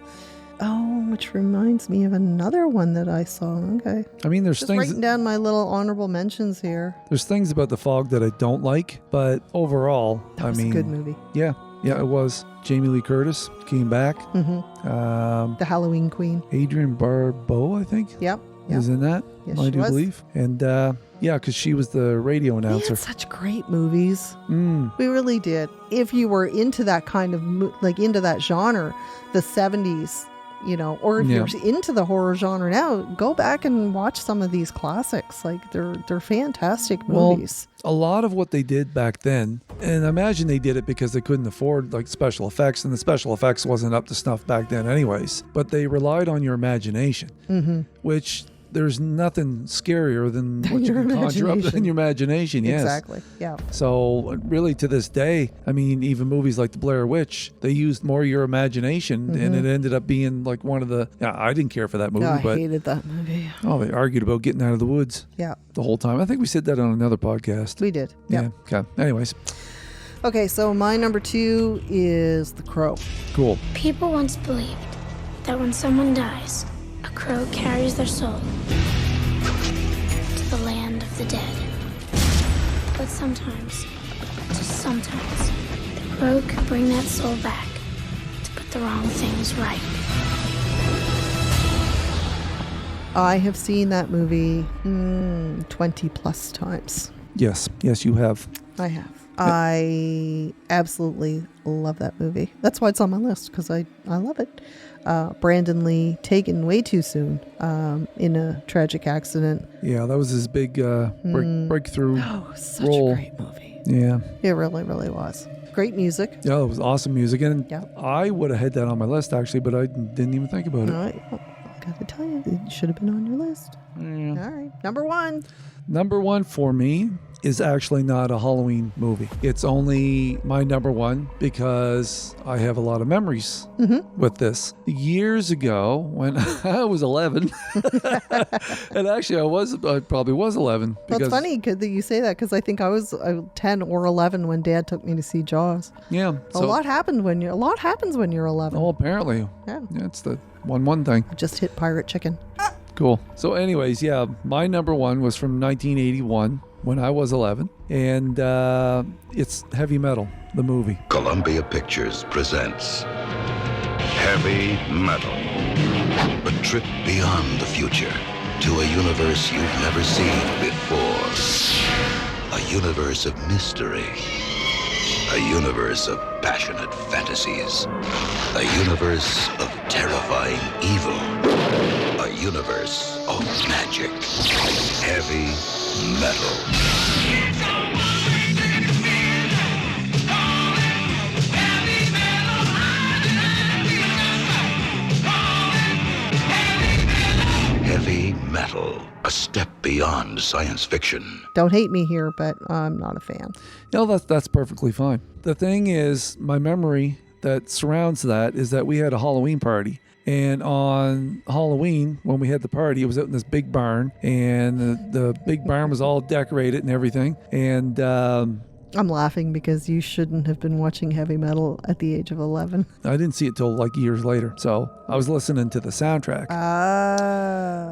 Oh, which reminds me of another one that I saw. Okay. I mean, there's just things... writing down my little honorable mentions here. There's things about The Fog that I don't like, but overall, that was a good movie. Yeah, it was. Jamie Lee Curtis came back. Mm-hmm. The Halloween Queen. Adrienne Barbeau, I think. Yep. Is in that. Yes, I do believe. And yeah, because she was the radio announcer. We had such great movies. We really did. If you were into that kind of, like into that genre, the 70s, you know, or if you're into the horror genre now, go back and watch some of these classics. Like they're fantastic movies. Well, a lot of what they did back then, and I imagine they did it because they couldn't afford like special effects, and the special effects wasn't up to snuff back then anyways, but they relied on your imagination, which there's nothing scarier than what you can conjure up in your imagination. Yes. Exactly. Yeah. So really to this day, I mean, even movies like The Blair Witch, they used more of your imagination, and it ended up being like one of the, I didn't care for that movie. I but hated that movie. Oh, they argued about getting out of the woods. Yeah. The whole time. I think we said that on another podcast. We did. Yeah. Okay. Anyways. Okay, so my number 2 is The Crow. Cool. People once believed that when someone dies, a crow carries their soul to the land of the dead. But sometimes, just sometimes, the crow could bring that soul back to put the wrong things right. I have seen that movie 20 plus times. Yes, you have. I have. I absolutely love that movie. That's why it's on my list, because I love it. Brandon Lee taken way too soon in a tragic accident. Yeah, that was his big breakthrough such role. a great movie. Yeah. It really, really was. Great music. Yeah, it was awesome music. And I would have had that on my list, actually, but I didn't even think about it. I gotta tell you, it should have been on your list. Yeah. All right. Number 1. Number 1 for me is actually not a Halloween movie. It's only my number 1 because I have a lot of memories with this. Years ago, when I was 11, and actually I probably was 11. Well, it's funny that you say that, because I think I was 10 or 11 when Dad took me to see Jaws. Yeah. A lot happens when you're 11. Oh, apparently. Yeah. It's the 1-1 thing. Just hit Pirate Chicken. Cool. So anyways, yeah, my number 1 was from 1981 when I was 11, and it's Heavy Metal, the movie. Columbia Pictures presents Heavy Metal, a trip beyond the future to a universe you've never seen before, a universe of mystery, a universe of passionate fantasies, a universe of terrifying evil, a universe of magic. Heavy Metal. heavy metal, a step beyond science fiction. Don't hate me here, but I'm not a fan. That's perfectly fine. The thing is, my memory that surrounds that is that we had a Halloween party. And on Halloween, when we had the party, it was out in this big barn. And the big barn was all decorated and everything. And I'm laughing because you shouldn't have been watching heavy metal at the age of 11. I didn't see it till like years later. So I was listening to the soundtrack.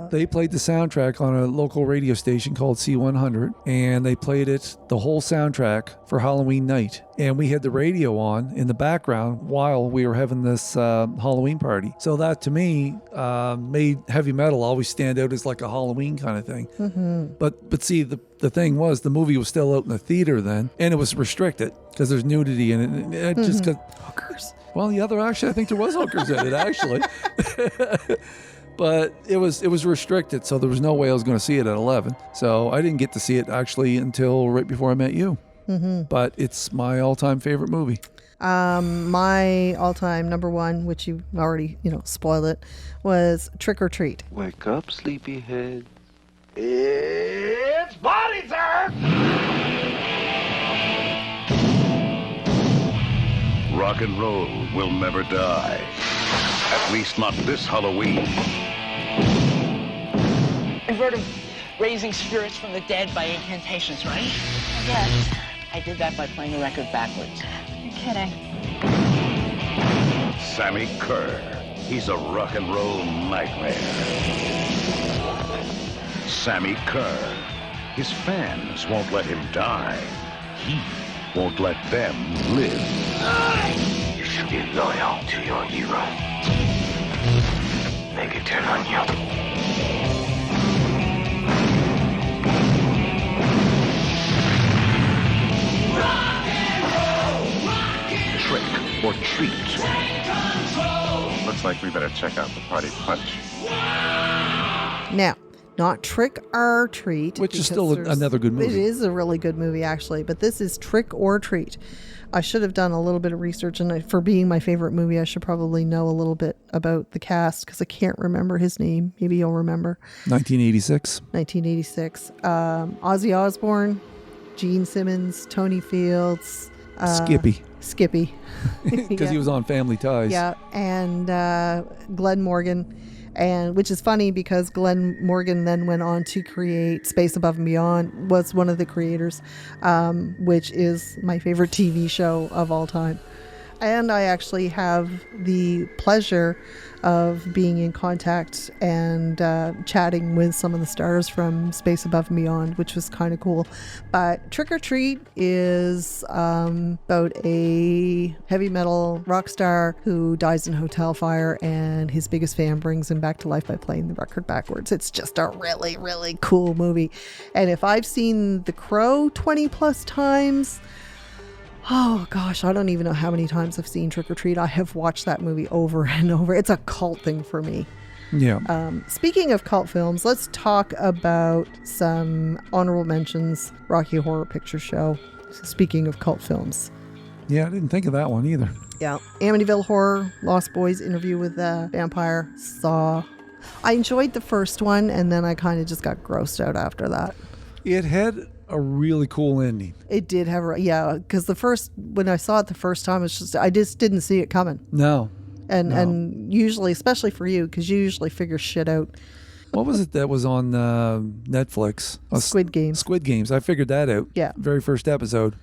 They played the soundtrack on a local radio station called C100. And they played it, the whole soundtrack, for Halloween night. And we had the radio on in the background while we were having this Halloween party. So that, to me, made heavy metal always stand out as like a Halloween kind of thing. Mm-hmm. But see, the thing was, the movie was still out in the theater then, and it was restricted because there's nudity in it. And it just got hookers. Well, actually, I think there was hookers in it, actually. But it was restricted, so there was no way I was going to see it at 11. So I didn't get to see it actually until right before I met you. Mm-hmm. But it's my all-time favorite movie. My all-time number one, which you already, spoiled it, was Trick or Treat. Wake up, sleepyhead. It's party time! Rock and roll will never die. At least not this Halloween. I've heard of raising spirits from the dead by incantations, right? Yes. I did that by playing the record backwards. You're kidding. Sammy Kerr. He's a rock and roll nightmare. Sammy Kerr. His fans won't let him die. He won't let them live. You should be loyal to your hero. Make it turn on you. Trick or treat. Looks like we better check out the party punch. Now, not Trick or Treat. Which is still another good movie. It is a really good movie, actually. But this is Trick or Treat. I should have done a little bit of research. And for being my favorite movie, I should probably know a little bit about the cast because I can't remember his name. Maybe you'll remember. 1986. 1986. Ozzy Osbourne, Gene Simmons, Tony Fields. Skippy. Because he was on Family Ties. Yeah, and Glenn Morgan. And which is funny because Glenn Morgan then went on to create Space Above and Beyond, was one of the creators, which is my favorite TV show of all time. And I actually have the pleasure of being in contact and chatting with some of the stars from Space Above and Beyond, which was kind of cool. But Trick or Treat is about a heavy metal rock star who dies in a hotel fire, and his biggest fan brings him back to life by playing the record backwards. It's just a really, really cool movie. And if I've seen The Crow 20 plus times, oh gosh, I don't even know how many times I've seen Trick or Treat. I have watched that movie over and over. It's a cult thing for me. Yeah. Speaking of cult films, let's talk about some honorable mentions. Rocky Horror Picture Show. Speaking of cult films. Yeah, I didn't think of that one either. Yeah. Amityville Horror, Lost Boys, Interview with the Vampire, Saw. I enjoyed the first one, and then I kind of just got grossed out after that. It had a really cool ending. It did have, because when I saw it the first time, I just didn't see it coming. No. And usually, especially for you, because you usually figure shit out. What was it that was on Netflix? Squid Games. Squid Games. I figured that out. Yeah. Very first episode.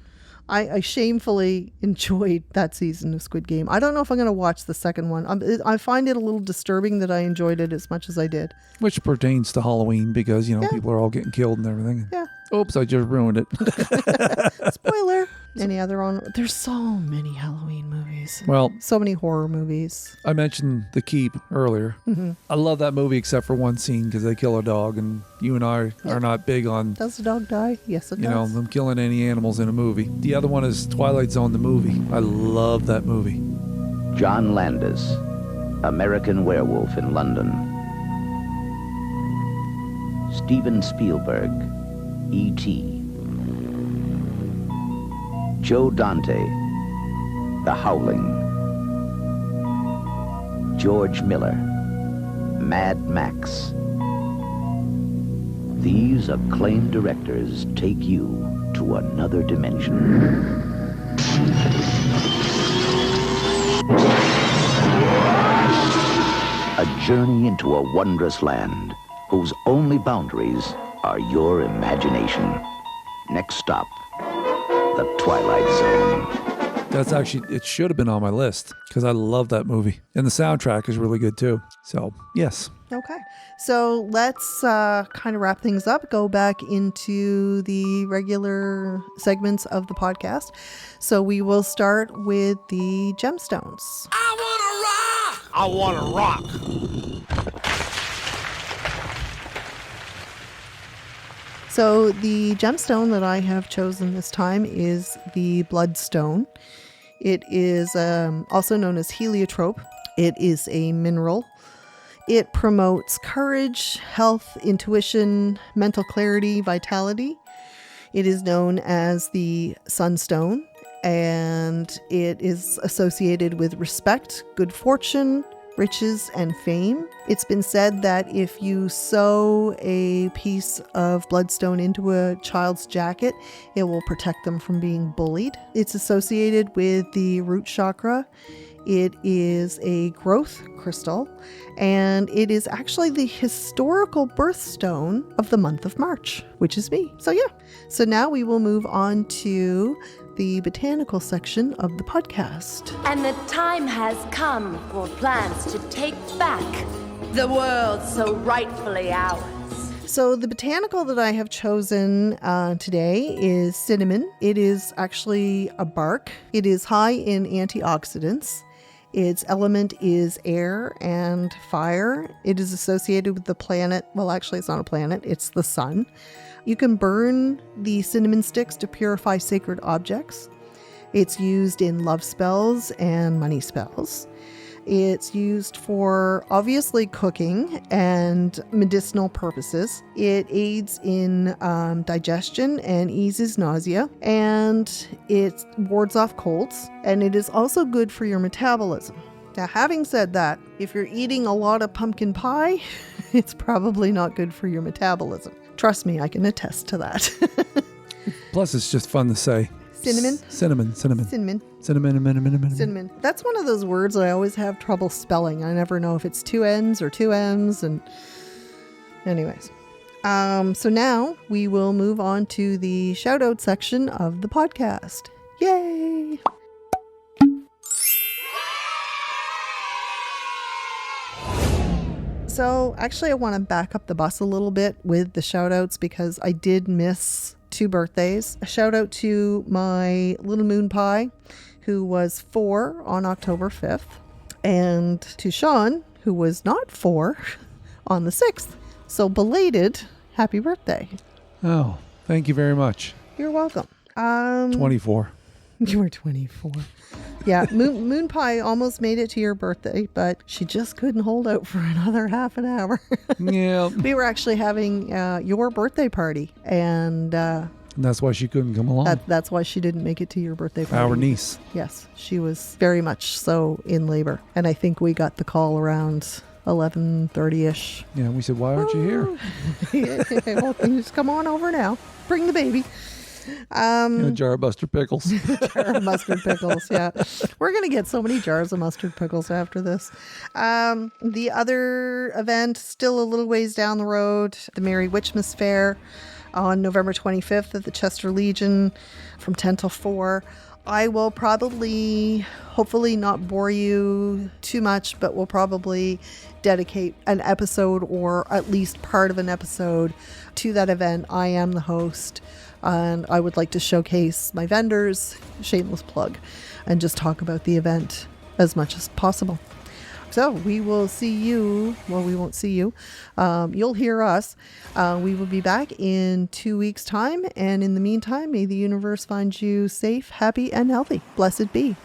I shamefully enjoyed that season of Squid Game. I don't know if I'm going to watch the second one. I find it a little disturbing that I enjoyed it as much as I did. Which pertains to Halloween because, people are all getting killed and everything. Yeah. Oops, I just ruined it. Spoiler. Any other on? There's so many Halloween movies. Well, so many horror movies. I mentioned The Keep earlier. Mm-hmm. I love that movie except for one scene because they kill a dog, and you and I are not big on. Does the dog die? Yes, it does. Them killing any animals in a movie. The other one is Twilight Zone, the movie. I love that movie. John Landis, American Werewolf in London. Steven Spielberg, E.T. Joe Dante, The Howling. George Miller, Mad Max. these acclaimed directors take you to another dimension. A journey into a wondrous land whose only boundaries are your imagination. Next stop, the Twilight Zone. That's actually, it should have been on my list because I love that movie. And the soundtrack is really good too. So, yes. Okay. So let's kind of wrap things up, go back into the regular segments of the podcast. So we will start with the gemstones. I want to rock. So the gemstone that I have chosen this time is the bloodstone. It is also known as heliotrope. It is a mineral. It promotes courage, health, intuition, mental clarity, vitality. It is known as the sunstone, and it is associated with respect, good fortune, riches, and fame. It's been said that if you sew a piece of bloodstone into a child's jacket, it will protect them from being bullied. It's associated with the root chakra. It is a growth crystal, and it is actually the historical birthstone of the month of March, which is me. So yeah. So now we will move on to the botanical section of the podcast. And the time has come for plants to take back the world so rightfully ours. So the botanical that I have chosen today is cinnamon. It is actually a bark. It is high in antioxidants. Its element is air and fire. It is associated with the planet. Well, actually, it's not a planet. It's the sun. You can burn the cinnamon sticks to purify sacred objects. It's used in love spells and money spells. It's used for obviously cooking and medicinal purposes. It aids in digestion and eases nausea, and it wards off colds, and it is also good for your metabolism. Now, having said that, if you're eating a lot of pumpkin pie, it's probably not good for your metabolism. Trust me, I can attest to that. Plus, it's just fun to say. Cinnamon? Cinnamon. Cinnamon. That's one of those words I always have trouble spelling. I never know if it's two N's or two M's. And anyways. So now we will move on to the shout out section of the podcast. Yay! So actually I want to back up the bus a little bit with the shout outs because I did miss 2 birthdays. A shout out to my little moon pie, who was 4 on October 5th, and to Sean, who was not 4 on the 6th. So belated happy birthday. Oh, thank you very much. You're welcome. 24. You were 24. Yeah, Moon Pie almost made it to your birthday, but she just couldn't hold out for another half an hour. Yeah. We were actually having your birthday party, and that's why she couldn't come along. That's why she didn't make it to your birthday party. Our niece. Yes, she was very much so in labor, and I think we got the call around 11:30ish. Yeah, we said, why aren't you here? Well, just come on over now. Bring the baby. And a jar of mustard pickles. Jar of mustard pickles, yeah. We're going to get so many jars of mustard pickles after this. The other event, still a little ways down the road, the Merry Witchmas Fair on November 25th at the Chester Legion from 10 till 4. I will probably, hopefully not bore you too much, but we'll probably dedicate an episode or at least part of an episode to that event. I am the host, and I would like to showcase my vendors, shameless plug, and just talk about the event as much as possible. So we will see you. Well, we won't see you. You'll hear us. We will be back in 2 weeks' time. And in the meantime, may the universe find you safe, happy, and healthy. Blessed be.